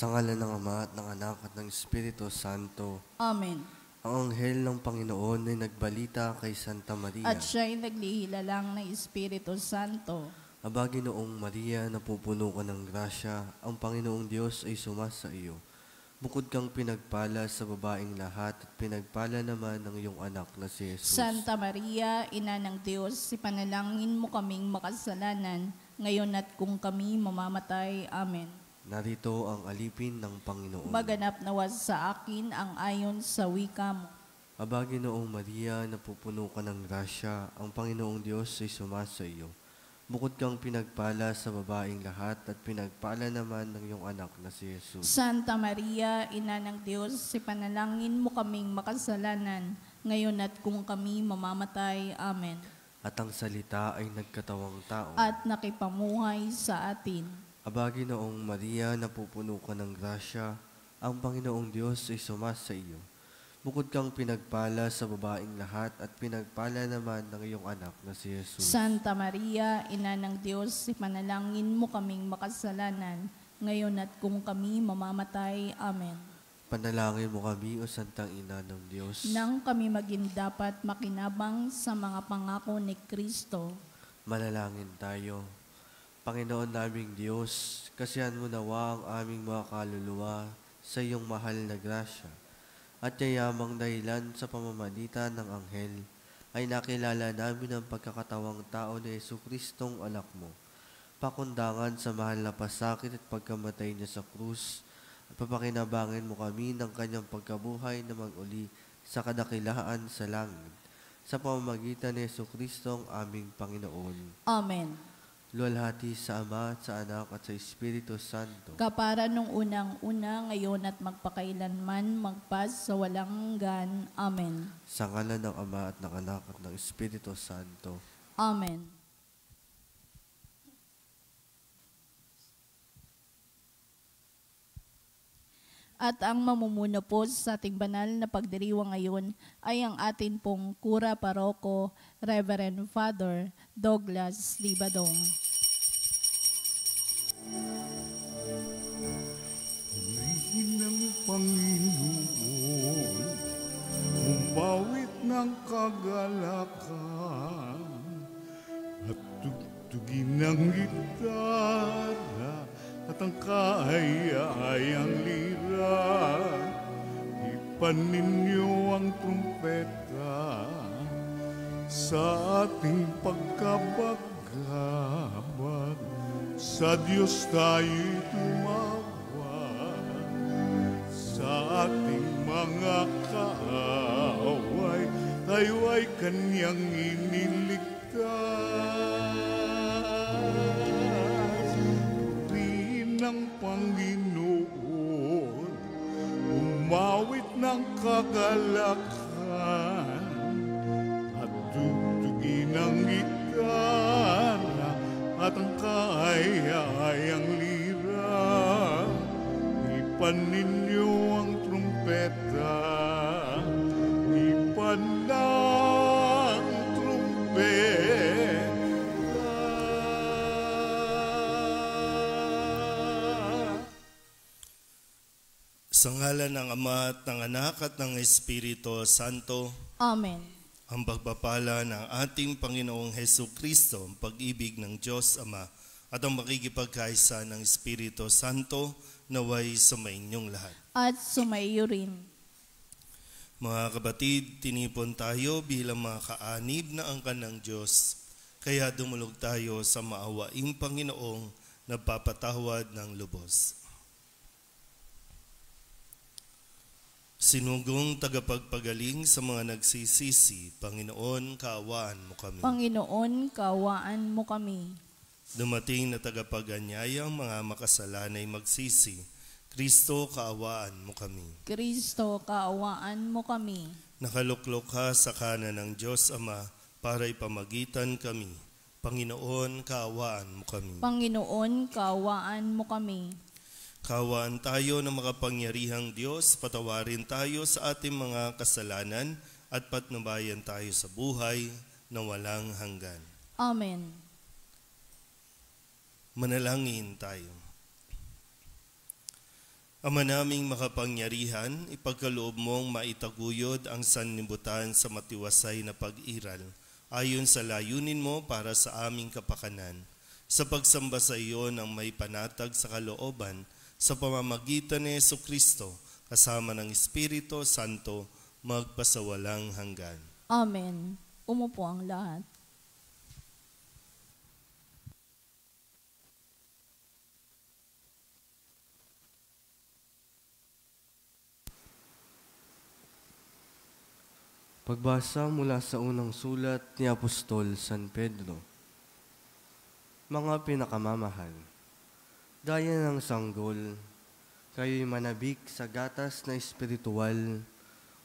Sa ngalan ng Ama at ng Anak at ng Espiritu Santo. Amen. Ang anghel ng Panginoon ay nagbalita kay Santa Maria. At siya'y naglihila ng Espiritu Santo. Aba, Ginoong Maria, napupuno ka ng grasya, ang Panginoong Diyos ay sumasa iyo. Bukod kang pinagpala sa babaeng lahat at pinagpala naman ng iyong anak na si Jesus. Santa Maria, Ina ng Diyos, ipanalangin mo kaming makasalanan, ngayon at kung kami mamamatay. Amen. Narito ang alipin ng Panginoon. Maganap nawa sa akin ang ayon sa wika mo. Aba, Ginoong Maria, napupuno ka ng grasya, ang Panginoong Diyos ay sumasa iyo. Bukod kang pinagpala sa babaeng lahat at pinagpala naman ng iyong anak na si Jesus. Santa Maria, Ina ng Diyos, ipanalangin mo kaming makasalanan, ngayon at kung kami mamamatay. Amen. At ang salita ay nagkatawang tao. At nakipamuhay sa atin. Aba, Ginoong Maria, napupuno ka ng grasya, ang Panginoong Diyos ay sumasa iyo. Bukod kang pinagpala sa babaeng lahat at pinagpala naman ng iyong anak na si Jesus. Santa Maria, Ina ng Diyos, ipanalangin mo kaming makasalanan, ngayon at kung kami mamamatay. Amen. Panalangin mo kami, O Santang Ina ng Diyos. Nang kami maging dapat makinabang sa mga pangako ni Kristo. Manalangin tayo. Panginoon naming Diyos, kasihan mo nawa ang aming mga kaluluwa sa iyong mahal na grasya. At yayamang dahilan sa pamamagitan ng anghel, ay nakilala namin ang pagkakatawang tao ni Jesucristong anak mo. Pakundangan sa mahal na pasakit at pagkamatay niya sa krus, at papakinabangin mo kami ng kanyang pagkabuhay na mag-uli sa kadakilaan sa langit. Sa pamamagitan ni Jesucristong aming Panginoon. Amen. Luwalhati sa Ama at sa Anak at sa Espiritu Santo. Kapara nung unang-una, ngayon at magpakailanman, magpas sa walang hanggan. Amen. Sa ngalan ng Ama at ng Anak at ng Espiritu Santo. Amen. At ang mamumuno po sa ating banal na pagdiriwang ngayon ay ang atin pong Kura Paroko, Reverend Father Douglas Libadong. Purihin ng Panginoon, umawit ng kagalakan, at tugtugin ng gitara, at ang kaaya-ayang lira. Ipanin niyo ang trumpeta sa ating pagkabagabag. Sa Diyos tayo'y tumawag, sa ating mga kaaway, tayo ay Kanyang iniligtas. Purihin ng Panginoon, umawit ng kagalakan, at tugtugin ang gitara, at ang kaaya-ayang lira. Ipanin niyo ang trumpeta, ipan ng trumpeta. Sa ngalan ng Ama at ng Anak at ng Espiritu Santo. Amen. Ang pagpapala ng ating Panginoong Hesukristo, ang pag-ibig ng Diyos Ama, at ang makikipagkaisa ng Espiritu Santo, naway sumainyong lahat. At sumaiyo rin. Mga kapatid, tinipon tayo bilang mga kaanib na angkan ng Diyos, kaya dumulog tayo sa maawaing Panginoong nagpapatawad ng lubos. Sinugong tagapagpagaling sa mga nagsisisi, Panginoon, kaawaan mo kami. Panginoon, kaawaan mo kami. Dumating na tagapaganyayang mga makasalanay magsisi, Kristo, kaawaan mo kami. Kristo, kaawaan mo kami. Nakaluklok ka sa kanan ng Diyos Ama para ipamagitan kami. Panginoon, kaawaan mo kami. Panginoon, kaawaan mo kami. Kaawaan tayo ng makapangyarihang Diyos, patawarin tayo sa ating mga kasalanan at patnubayan tayo sa buhay na walang hanggan. Amen. Manalangin tayo. Ama naming makapangyarihan, ipagkaloob mong maitaguyod ang sanlibutan sa matiwasay na pag-iral, ayon sa layunin mo para sa aming kapakanan, sa pagsamba sa iyo ng may panatag sa kalooban, sa pamamagitan ni Jesucristo, kasama ng Espiritu Santo, magpasawalang hanggan. Amen. Umupo ang lahat. Pagbasa mula sa unang sulat ni Apostol San Pedro. Mga pinakamamahal, gaya ng sanggol, kayo'y manabik sa gatas na espiritual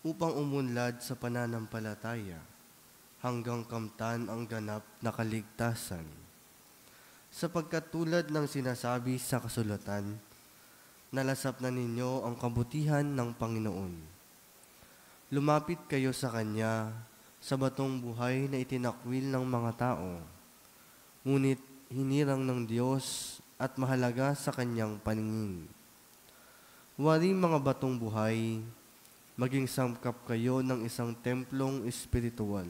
upang umunlad sa pananampalataya hanggang kamtan ang ganap na kaligtasan. Sapagkat tulad ng sinasabi sa kasulatan, nalasap na ninyo ang kabutihan ng Panginoon. Lumapit kayo sa Kanya sa batong buhay na itinakwil ng mga tao, ngunit hinirang ng Diyos at mahalaga sa Kanyang paningin. Waring mga batong buhay, maging sangkap kayo ng isang templong espiritual,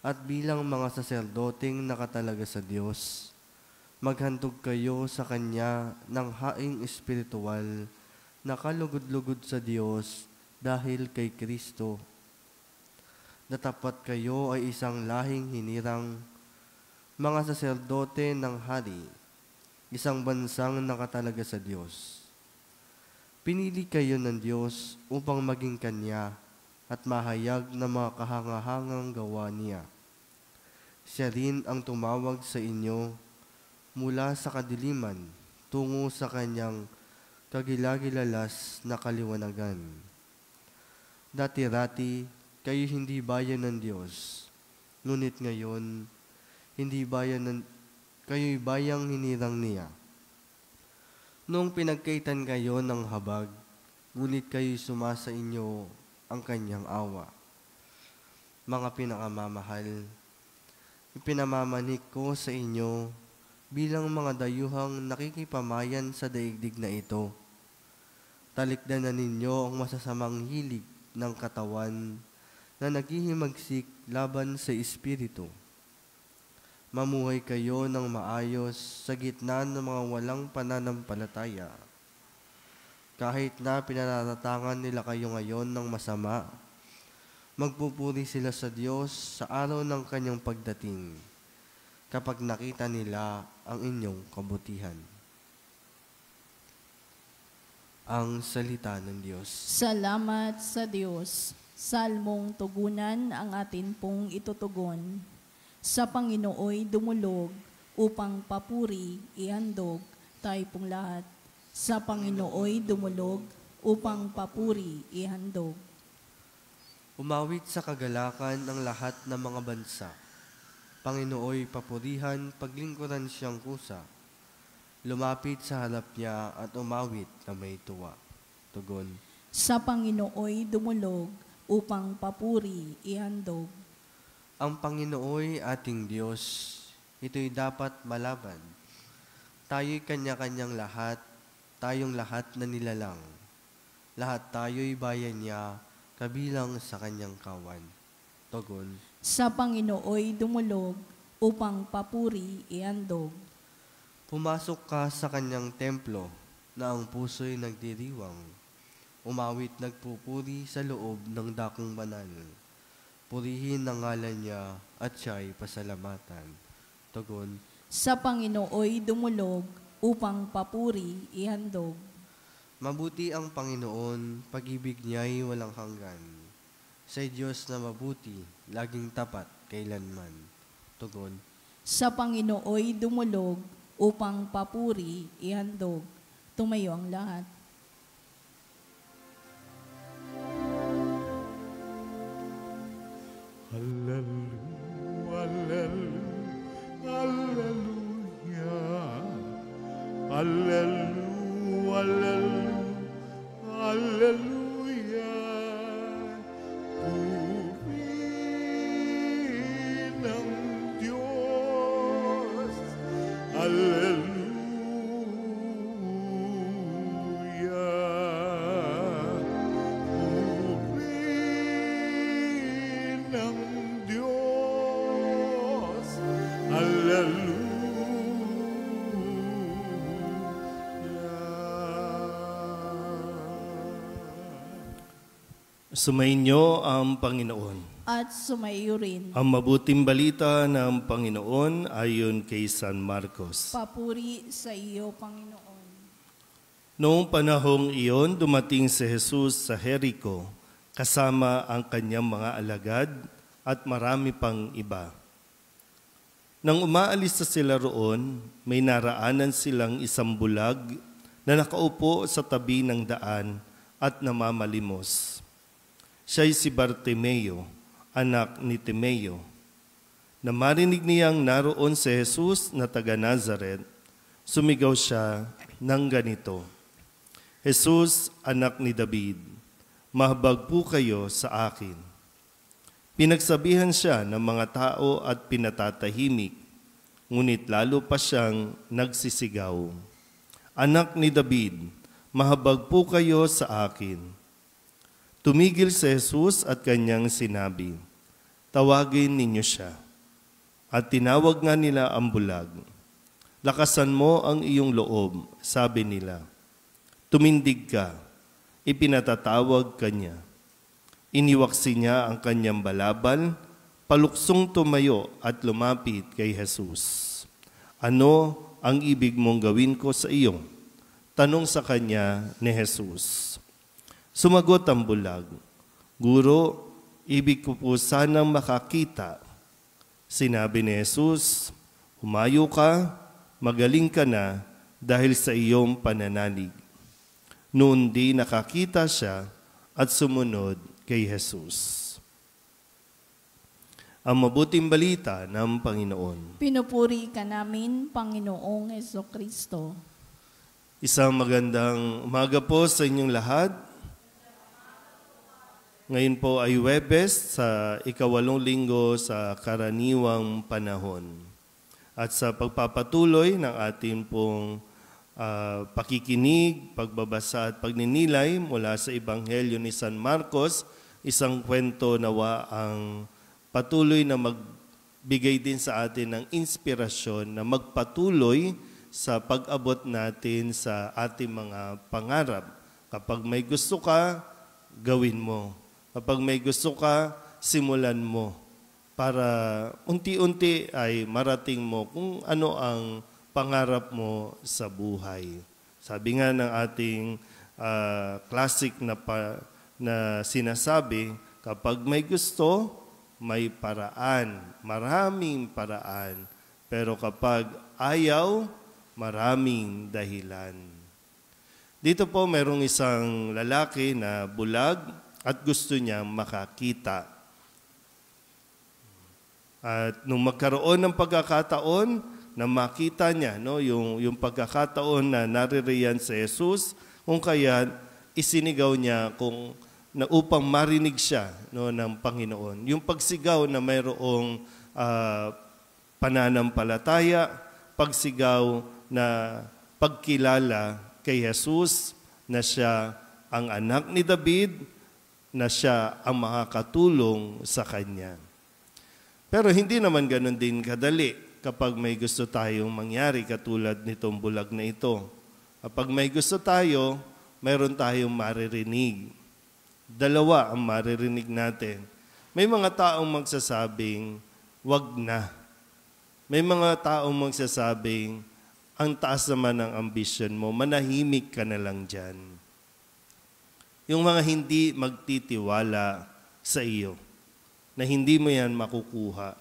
at bilang mga saserdoteng nakatalaga sa Diyos, maghantog kayo sa Kanya ng haing espiritual na kalugod-lugod sa Diyos dahil kay Kristo. Natapat kayo ay isang lahing hinirang, mga saserdote ng hari, isang bansang nakatalaga sa Diyos. Pinili kayo ng Diyos upang maging Kanya at mahayag ng mga kahangahangang gawa niya. Siya rin ang tumawag sa inyo mula sa kadiliman tungo sa Kanyang kagilagilalas na kaliwanagan. Dati-rati, kayo hindi bayan ng Diyos, ngunit ngayon, kayo'y bayang hinirang niya. Noong pinagkaitan kayo ng habag, ngunit kayo'y sumasa inyo ang Kanyang awa. Mga pinakamamahal, ipinamamanik ko sa inyo bilang mga dayuhang nakikipamayan sa daigdig na ito. Talikdan na ninyo ang masasamang hilig ng katawan na naghihimagsik laban sa Espiritu. Mamuhay kayo ng maayos sa gitna ng mga walang pananampalataya. Kahit na pinaratangan nila kayo ngayon ng masama, magpupuri sila sa Diyos sa araw ng Kanyang pagdating, kapag nakita nila ang inyong kabutihan. Ang salita ng Diyos. Salamat sa Diyos. Salmong tugunan ang atin pong itutugon. Sa Panginooy dumulog upang papuri ihandog tayo pong lahat. Sa Panginooy dumulog upang papuri ihandog. Umawit sa kagalakan ang lahat ng mga bansa. Panginooy papurihan, paglingkuran siyang kusa. Lumapit sa harap niya at umawit na may tuwa. Tugon. Sa Panginooy dumulog upang papuri ihandog. Ang Panginooy ating Diyos, ito'y dapat malaban. Tayo'y kanya-kanyang lahat, tayong lahat na nilalang. Lahat tayo'y bayan niya, kabilang sa Kanyang kawan. Tugon. Sa Panginooy dumulog upang papuri ihandog. Pumasok ka sa Kanyang templo na ang puso'y nagdiriwang. Umawit nagpupuri sa loob ng dakong banal. Purihin ang ngalan niya at siya'y pasalamatan. Tugon. Sa Panginooy dumulog upang papuri ihandog. Mabuti ang Panginoon, pag-ibig niya'y walang hanggan. Sa Diyos na mabuti, laging tapat kailanman. Tugon. Sa Panginooy dumulog upang papuri ihandog. Tumayo ang lahat. Hallelujah, hallelujah, hallelujah, hallelujah, hallelujah. Purihin ang Diyos, hallelujah. Sumainyo ang Panginoon. At sumaiyo rin. Ang mabuting balita ng Panginoon ayon kay San Marcos. Papuri sa iyo, Panginoon. Noong panahong iyon, dumating si Jesus sa Jericho, kasama ang kanyang mga alagad at marami pang iba. Nang umaalis na sila roon, may naraanan silang isang bulag na nakaupo sa tabi ng daan at namamalimos. Siya'y si Bartimeo, anak ni Timeo. Na marinig niyang naroon si Jesus na taga Nazaret, sumigaw siya ng ganito, Jesus, anak ni David, mahabag po kayo sa akin. Pinagsabihan siya ng mga tao at pinatatahimik, ngunit lalo pa siyang nagsisigaw, Anak ni David, mahabag po kayo sa akin. Tumigil si Jesus at kanyang sinabi, tawagin ninyo siya. At tinawag nga nila ang bulag. Lakasan mo ang iyong loob, sabi nila. Tumindig ka, ipinatatawag kanya. Iniwaksi niya ang kanyang balabal, paluksong tumayo at lumapit kay Jesus. Ano ang ibig mong gawin ko sa iyo? Tanong sa kanya ni Jesus. Sumagot ang bulag, Guro, ibig ko po sanang makakita. Sinabi ni Jesus, Humayo ka, magaling ka na dahil sa iyong pananalig. Noon di nakakita siya at sumunod kay Jesus. Ang mabuting balita ng Panginoon. Pinupuri ka namin, Panginoong Jesucristo. Isang magandang umaga po sa inyong lahat. Ngayon po ay Huwebes sa ikawalong linggo sa karaniwang panahon. At sa pagpapatuloy ng ating pong pakikinig, pagbabasa at pagninilay mula sa Ebanghelyo ni San Marcos, isang kwento nawa ang patuloy na magbigay din sa atin ng inspirasyon na magpatuloy sa pag-abot natin sa ating mga pangarap. Kapag may gusto ka, gawin mo. Kapag may gusto ka, simulan mo para unti-unti ay marating mo kung ano ang pangarap mo sa buhay. Sabi nga ng ating classic na sinasabi, kapag may gusto, may paraan, maraming paraan. Pero kapag ayaw, maraming dahilan. Dito po mayroong isang lalaki na bulag at gusto niyang makakita. At nung magkaroon ng pagkakataon na makita niya, yung pagkakataon na naririyan si Jesus, kung kaya isinigaw niya na upang marinig siya ng Panginoon. Yung pagsigaw na mayroong pananampalataya, pagsigaw na pagkilala kay Jesus na siya ang anak ni David, na siya ang makakatulong sa kanya. Pero hindi naman ganun din kadali kapag may gusto tayong mangyari katulad nitong bulag na ito. Kapag may gusto tayo, mayroon tayong maririnig. Dalawa ang maririnig natin. May mga taong magsasabing, wag na. May mga taong magsasabing, ang taas naman ng ambisyon mo, manahimik ka na lang dyan. Yung mga hindi magtitiwala sa iyo, na hindi mo yan makukuha.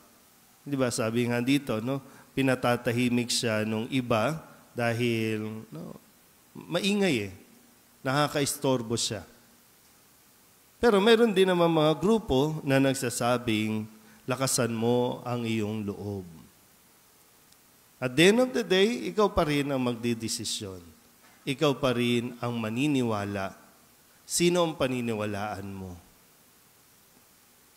Di ba, sabi nga dito, pinatatahimik siya nung iba dahil maingay nakakaistorbo siya. Pero meron din naman mga grupo na nagsasabing, lakasan mo ang iyong loob. At the end of the day, ikaw pa rin ang magdidesisyon. Ikaw pa rin ang maniniwala. Sino ang paniniwalaan mo?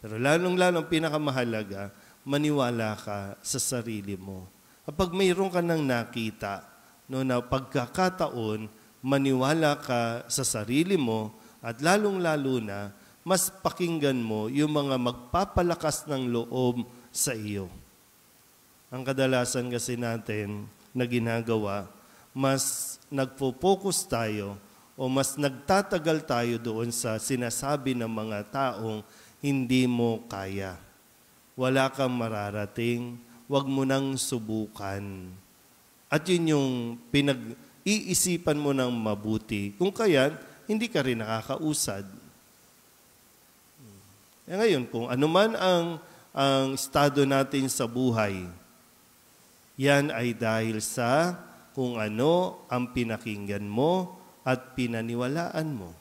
Pero lalong-lalong pinakamahalaga, maniwala ka sa sarili mo. Kapag mayroon ka nang nakita, na pagkakataon, maniwala ka sa sarili mo at lalong-lalo na, mas pakinggan mo yung mga magpapalakas ng loob sa iyo. Ang kadalasan kasi natin na ginagawa, mas nagpo-focus tayo o mas nagtatagal tayo doon sa sinasabi ng mga taong hindi mo kaya. Wala kang mararating, wag mo nang subukan. At yun yung pinag-iisipan mo ng mabuti. Kung kaya, hindi ka rin nakakausad. Ngayon, kung ano man ang estado natin sa buhay, yan ay dahil sa kung ano ang pinakinggan mo at pinaniwalaan mo.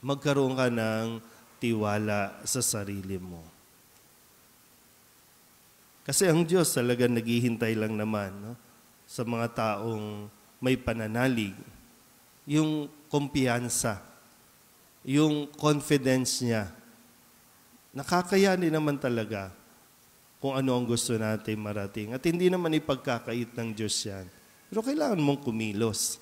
Magkaroon ka ng tiwala sa sarili mo. Kasi ang Diyos talagang naghihintay lang naman sa mga taong may pananalig. Yung kumpiyansa, yung confidence niya, nakakayanin naman talaga kung ano ang gusto natin marating. At hindi naman ipagkakait ng Diyos yan. Pero kailangan mong kumilos.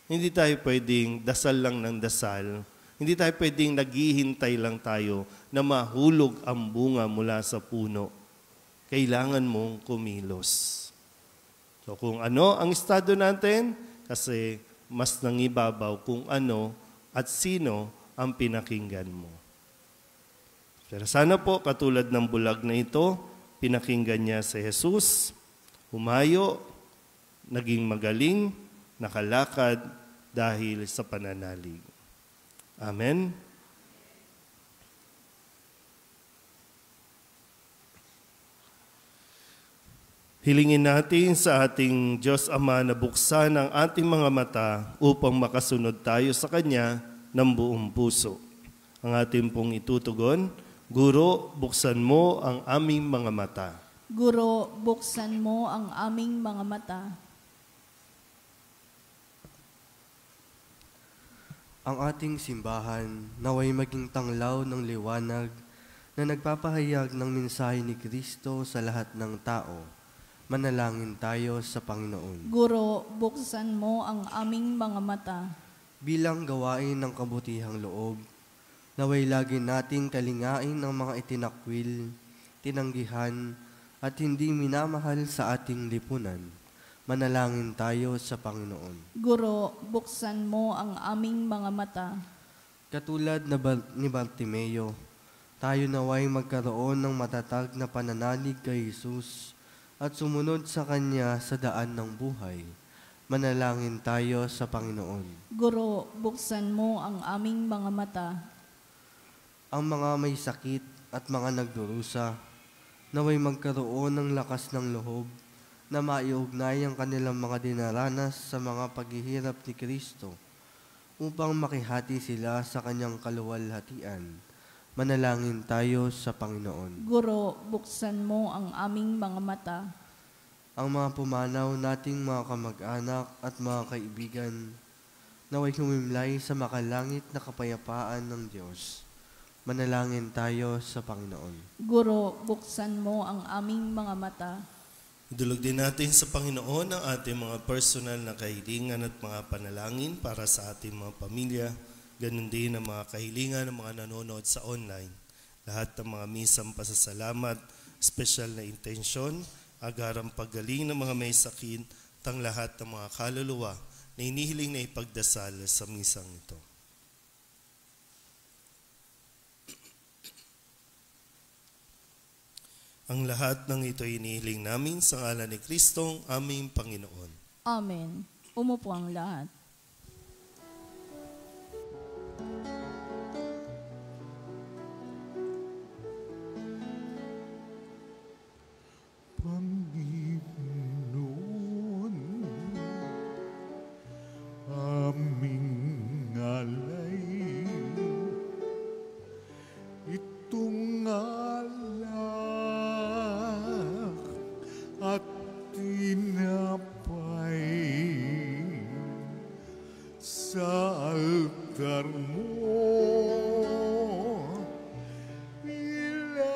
Hindi tayo pwedeng dasal lang ng dasal. Hindi tayo pwedeng naghihintay lang tayo na mahulog ang bunga mula sa puno. Kailangan mong kumilos. So kung ano ang estado natin, kasi mas nangibabaw kung ano at sino ang pinakinggan mo. Pero sana po, katulad ng bulag na ito, pinakinggan niya si Jesus, humayo, naging magaling, nakalakad dahil sa pananalig. Amen. Hilingin natin sa ating Diyos Ama na buksan ang ating mga mata upang makasunod tayo sa Kanya ng buong puso. Ang ating pong itutugon, Guro, buksan mo ang aming mga mata. Guro, buksan mo ang aming mga mata. Ang ating simbahan naway maging tanglaw ng liwanag na nagpapahayag ng mensahe ni Kristo sa lahat ng tao. Manalangin tayo sa Panginoon. Guro, buksan mo ang aming mga mata. Bilang gawain ng kabutihang loob, naway lagi nating kalingain ng mga itinakwil, tinanggihan, at hindi minamahal sa ating lipunan. Manalangin tayo sa Panginoon. Guro, buksan mo ang aming mga mata. Katulad ni Bartimeo, tayo naway magkaroon ng matatag na pananalig kay Jesus at sumunod sa Kanya sa daan ng buhay. Manalangin tayo sa Panginoon. Guro, buksan mo ang aming mga mata. Ang mga may sakit at mga nagdurusa, naway magkaroon ng lakas ng loob na maiugnay ang kanilang mga dinaranas sa mga paghihirap ni Kristo upang makihati sila sa Kanyang kaluwalhatian. Manalangin tayo sa Panginoon. Guro, buksan mo ang aming mga mata. Ang mga pumanaw nating mga kamag-anak at mga kaibigan, naway humimlay sa makalangit na kapayapaan ng Diyos. Manalangin tayo sa Panginoon. Guro, buksan mo ang aming mga mata. Idulog din natin sa Panginoon ang ating mga personal na kahilingan at mga panalangin para sa ating mga pamilya. Ganun din ang mga kahilingan ng mga nanonood sa online. Lahat ng mga misang pasasalamat, special na intensyon, agarang paggaling ng mga may sakit, tang lahat ng mga kaluluwa na inihiling na ipagdasal sa misang ito. Ang lahat ng ito inihiling namin sa ngalan ni Kristong aming Panginoon. Amen. Umupo ang lahat. Panginoon, aming alay, itong alak at tinapay sa altar mo ilalagay.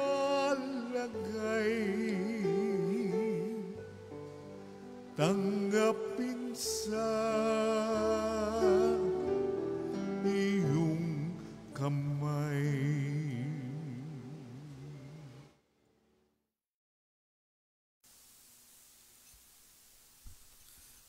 Tanggapin sa iyong kamay.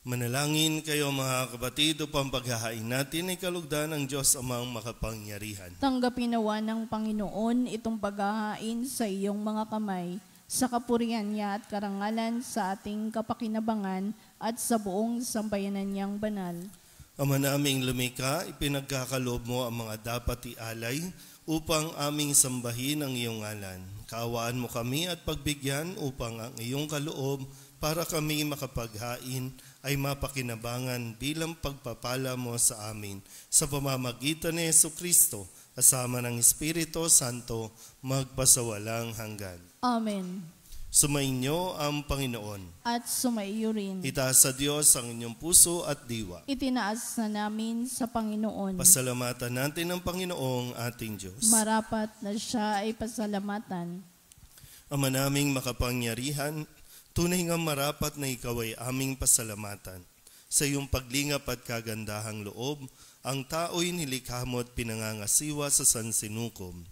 Manalangin kayo mga kapatid upang paghahain natin ay kalugdan ng Diyos amang makapangyarihan. Tanggapin nawa ng Panginoon itong paghahain sa iyong mga kamay, sa kapurihan niya at karangalan sa ating kapakinabangan at sa buong sambayanan niyang banal. Ama naming lumikha, ipinagkakaloob mo ang mga dapat ialay upang aming sambahin ang iyong ngalan. Kaawaan mo kami at pagbigyan upang ang iyong kaloob para kami makapaghain ay mapakinabangan bilang pagpapala mo sa amin sa pamamagitan ni Jesucristo, kasama ng Espiritu Santo, magpasawalang hanggan. Amen. Sumainyo ang Panginoon. At sumaiyo rin. Itaas sa Diyos ang inyong puso at diwa. Itinaas na namin sa Panginoon. Pasalamatan natin ang Panginoong ating Diyos. Marapat na siya ay pasalamatan. Ama naming makapangyarihan, tunay nga marapat na ikaw ay aming pasalamatan. Sa iyong paglingap at kagandahang loob, ang tao'y nilikha mo at pinangangasiwa sa sansinukom.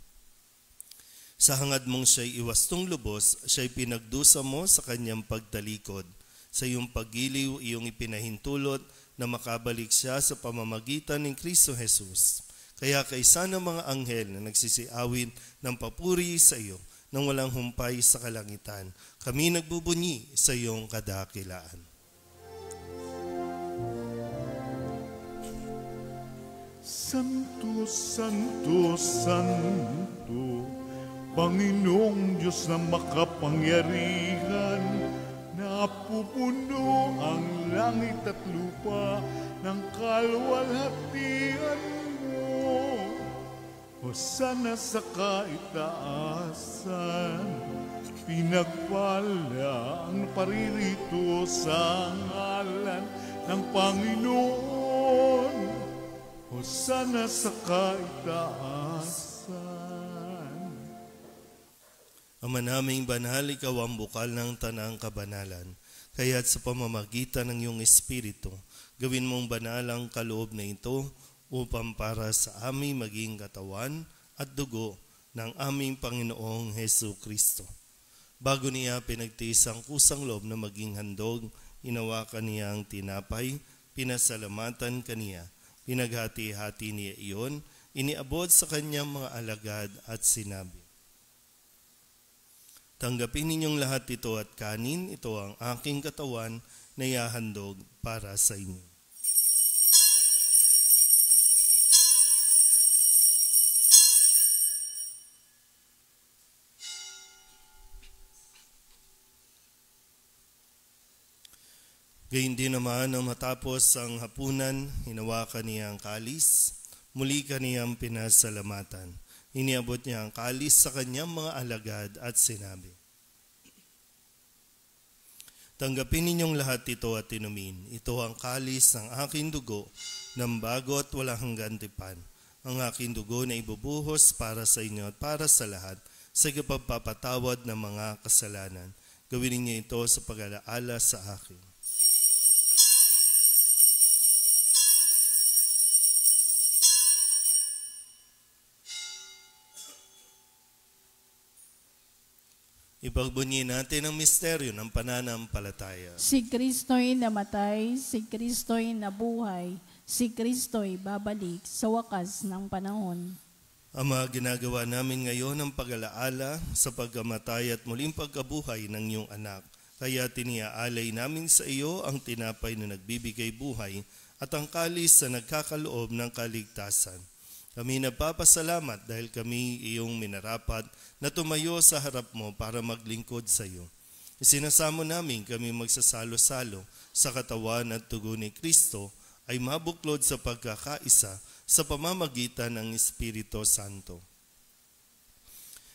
Sa hangad mong siya'y iwastong lubos, siya'y pinagdusa mo sa kanyang pagtalikod. Sa iyong paggiliw, iyong ipinahintulot na makabalik siya sa pamamagitan ng Kristo Jesus. Kaya kaisa ng mga anghel na nagsisiawin ng papuri sa iyo, nang walang humpay sa kalangitan, kami nagbubunyi sa iyong kadakilaan. Santo, Santo, Santo, Panginoong Diyos na makapangyarihan, napupuno ang langit at lupa ng kalwalhatian mo. Hosana sa kaitaasan, pinagpala ang paririto sa ngalan ng Panginoon. Hosana sa kaitaasan. Ama naming banal, ikaw ang bukal ng tanang kabanalan. Kaya't sa pamamagitan ng iyong Espiritu, gawin mong banal ang kaloob na ito upang para sa aming maging katawan at dugo ng aming Panginoong Jesucristo. Bago niya pinagtiis ang kusang loob na maging handog, inawakan niya ang tinapay, pinasalamatan kaniya, pinaghati-hati niya iyon, iniabot sa kanyang mga alagad at sinabi, tanggapin ninyong lahat ito at kanin, ito ang aking katawan na ihahandog para sa inyo. Gayun din naman nang matapos ang hapunan, hinawakan niya ang kalis, muli kaniyang pinasalamatan. Iniabot niya ang kalis sa kanyang mga alagad at sinabi, tanggapin ninyong lahat ito at inumin. Ito ang kalis ng aking dugo ng bago at walang hanggan tipan. Ang aking dugo na ibubuhos para sa inyo at para sa lahat sa pagpapatawad ng mga kasalanan. Gawin niyo ito sa pag-alaala sa akin. Ipagbunyi natin ang misteryo ng pananampalataya. Si Kristo'y namatay, si Kristo'y nabuhay, si Kristo'y babalik sa wakas ng panahon. Ama, ginagawa namin ngayon ang pag-alaala sa pagkamatay at muling pagkabuhay ng iyong anak. Kaya tiniaalay namin sa iyo ang tinapay na nagbibigay buhay at ang kalis na nagkakaloob ng kaligtasan. Kami nagpapasalamat dahil kami iyong minarapat na tumayo sa harap mo para maglingkod sa iyo. Isinasamo namin kami magsasalo-salo sa katawan at dugo ni Kristo ay mabuklod sa pagkakaisa sa pamamagitan ng Espiritu Santo.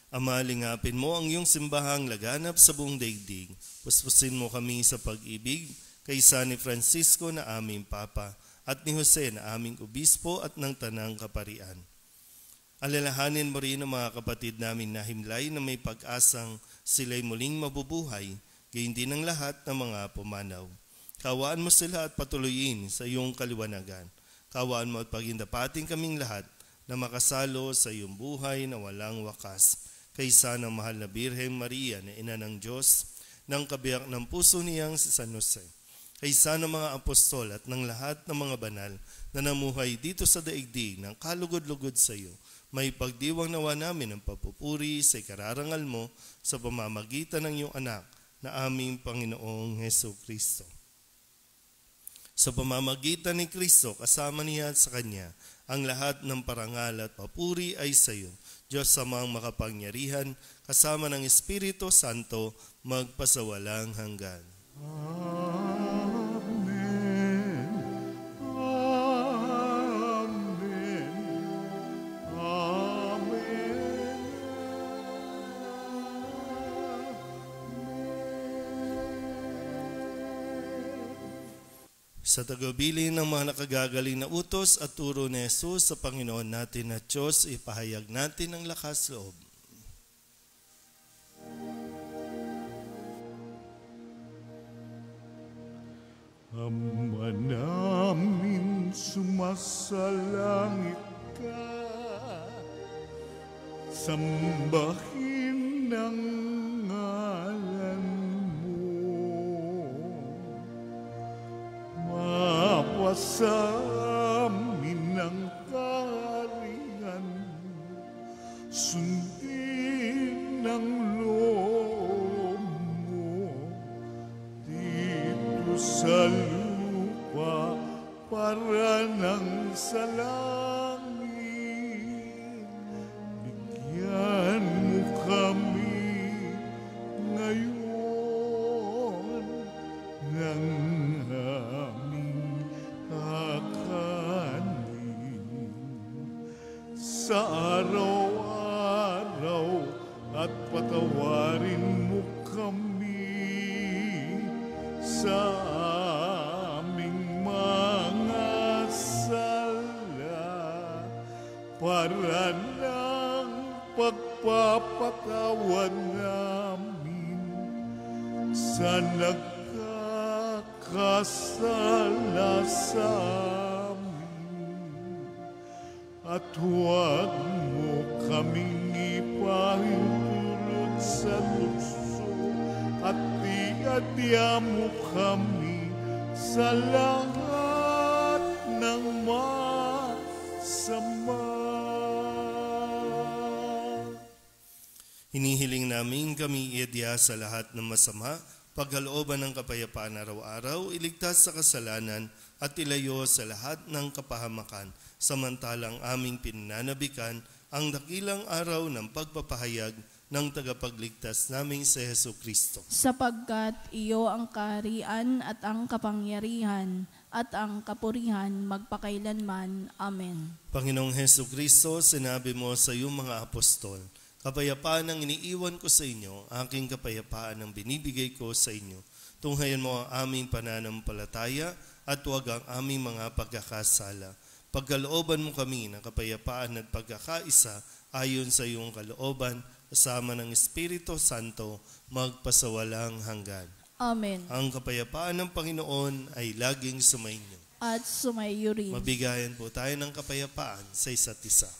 Ama, lingapin mo ang iyong simbahang laganap sa buong daigdig. Puspusin mo kami sa pag-ibig kaysa ni Francisco na aming Papa at ni Jose na aming obispo at ng tanang kaparian. Alalahanin mo rin ang mga kapatid namin na himlay na may pag-asang sila'y muling mabubuhay, gayon din ang lahat ng mga pumanaw. Kawaan mo sila at patuloyin sa iyong kaliwanagan. Kawaan mo at pagindapating kaming lahat na makasalo sa iyong buhay na walang wakas. Kaysa ng mahal na Birheng Maria na ina ng Diyos, ng kabiyak ng puso niyang si San Jose, kaysa ng mga apostol at ng lahat ng mga banal na namuhay dito sa daigdig ng kalugod-lugod sa iyo. May pagdiwang nawa namin ang papupuri sa ikararangal mo sa pamamagitan ng iyong anak na aming Panginoong Hesukristo. Sa pamamagitan ni Kristo, kasama niya at sa Kanya, ang lahat ng parangal at papuri ay sa iyo, Diyos Amang makapangyarihan, kasama ng Espiritu Santo, magpasawalang hanggan. Amen. Amen. Amen. Sa tagubilin ng mga nakagagaling na utos at turo ni Jesus sa Panginoon natin at Diyos, ipahayag natin ang lakas loob. Ama namin sumasalangit ka, sambahin ang ngalan mo. Mapasa amin ang kaharian mo, sundin ang loob mo dito sa lupa para nang sa langit. Bigyan mo kami ngayon ng aming kakanin sa araw-araw at patawarin mo kami sa aming mga sala para ng pagpapatawad namin sa nagkakasala sa amin. At huwag mo kaming ipahintulot sa tukso at iadya mo kami sa lahat ng masama. Hinihiling namin kami iadya sa lahat ng masama, pagkalooban ng kapayapaan araw-araw, iligtas sa kasalanan at ilayo sa lahat ng kapahamakan, samantalang aming pinananabikan ang dakilang araw ng pagpapahayag ng tagapagligtas naming si Hesukristo. Sapagkat iyo ang kaharian at ang kapangyarihan at ang kapurihan magpakailanman. Amen. Panginoong Hesukristo, sinabi mo sa iyong mga apostol, kapayapaan ang iniiwan ko sa inyo, aking kapayapaan ang binibigay ko sa inyo. Tunghayan mo ang aming pananampalataya at huwag ang aming mga pagkakasala. Pagkalooban mo kami ng kapayapaan at pagkakaisa ayon sa iyong kalooban, kasama ng Espiritu Santo, magpasawalang hanggan. Amen. Ang kapayapaan ng Panginoon ay laging sumainyo. At sumayo rin. Mabigayan po tayo ng kapayapaan sa isa't isa.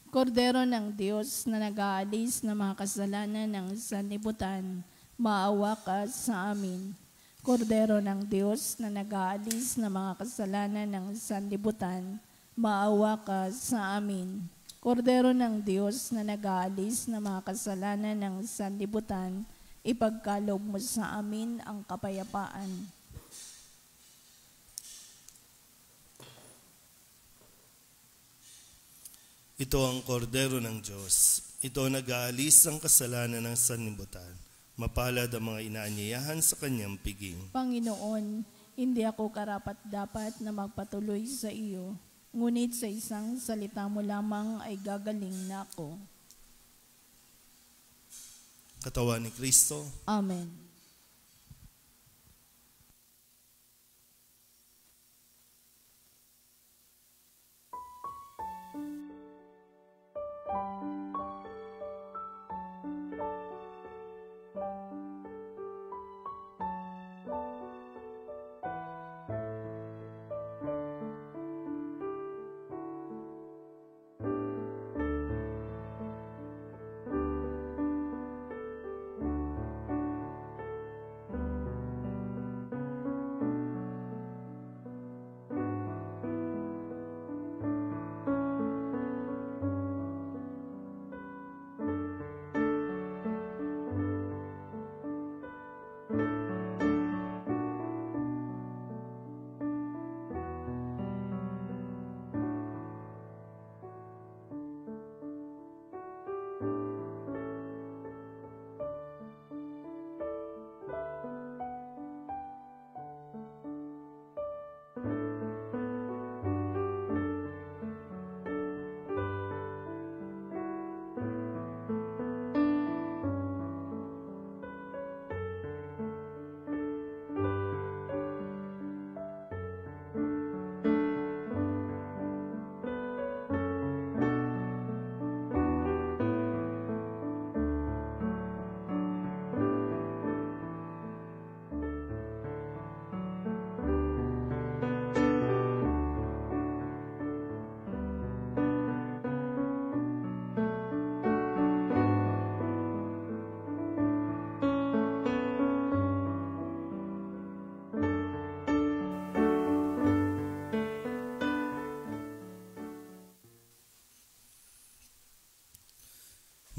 Kordero ng Diyos na nag-aalis ng mga kasalanan ng sanlibutan, maawa ka sa amin. Kordero ng Diyos na nag-aalis ng mga kasalanan ng sanlibutan, maawa ka sa amin. Kordero ng Diyos na nag-aalis ng mga kasalanan ng sanlibutan, ipagkaloob mo sa amin ang kapayapaan. Ito ang kordero ng Diyos. Ito nag-aalis ang kasalanan ng sanlibutan. Mapalad ang mga inaanyayahan sa kanyang piging. Panginoon, hindi ako karapat-dapat na magpatuloy sa iyo, ngunit sa isang salita mo lamang ay gagaling na ako. Katawan ni Kristo. Amen.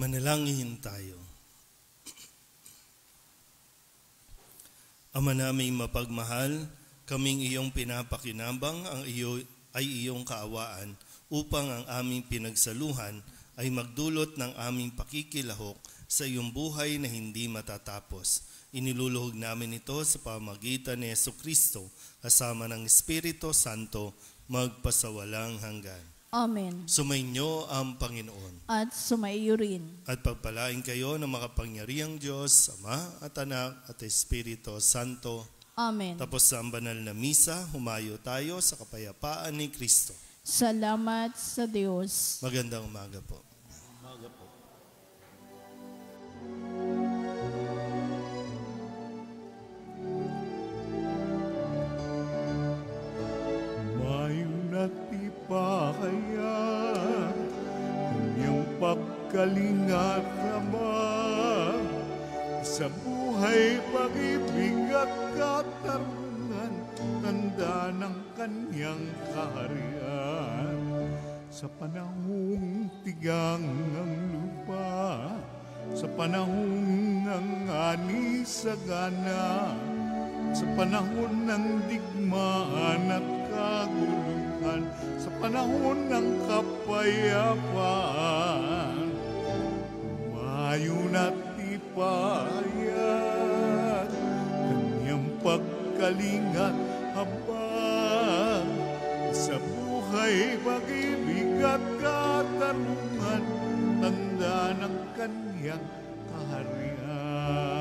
Manalangin tayo. Ama naming mapagmahal, kaming iyong pinapakinabang ay iyong kaawaan upang ang aming pinagsaluhan ay magdulot ng aming pakikilahok sa iyong buhay na hindi matatapos. Iniluluhog namin ito sa pamagitan ni Jesucristo kasama ng Espiritu Santo magpasawalang hanggan. Amen. Sumainyo ang Panginoon. At sumaiyo rin. At pagpalain kayo ng makapangyarihang Diyos, Ama at Anak at Espiritu Santo. Amen. Tapos sa banal na misa, humayo tayo sa kapayapaan ni Kristo. Salamat sa Diyos. Magandang umaga po. Kaya kanyang pagkalingat naman sa buhay, pag-ibig at katarungan, tanda ng kanyang kaharian. Sa panahong tigang ang lupa, sa panahong ng ani sa gana, sa panahon ng digmaan at kaguluhan, sa panahon ng kapayapaan, umayo na't ipahayag kanyang pagkalingat habang sa buhay, pag-ibig at katarungan, tanda ng kanyang kaharian.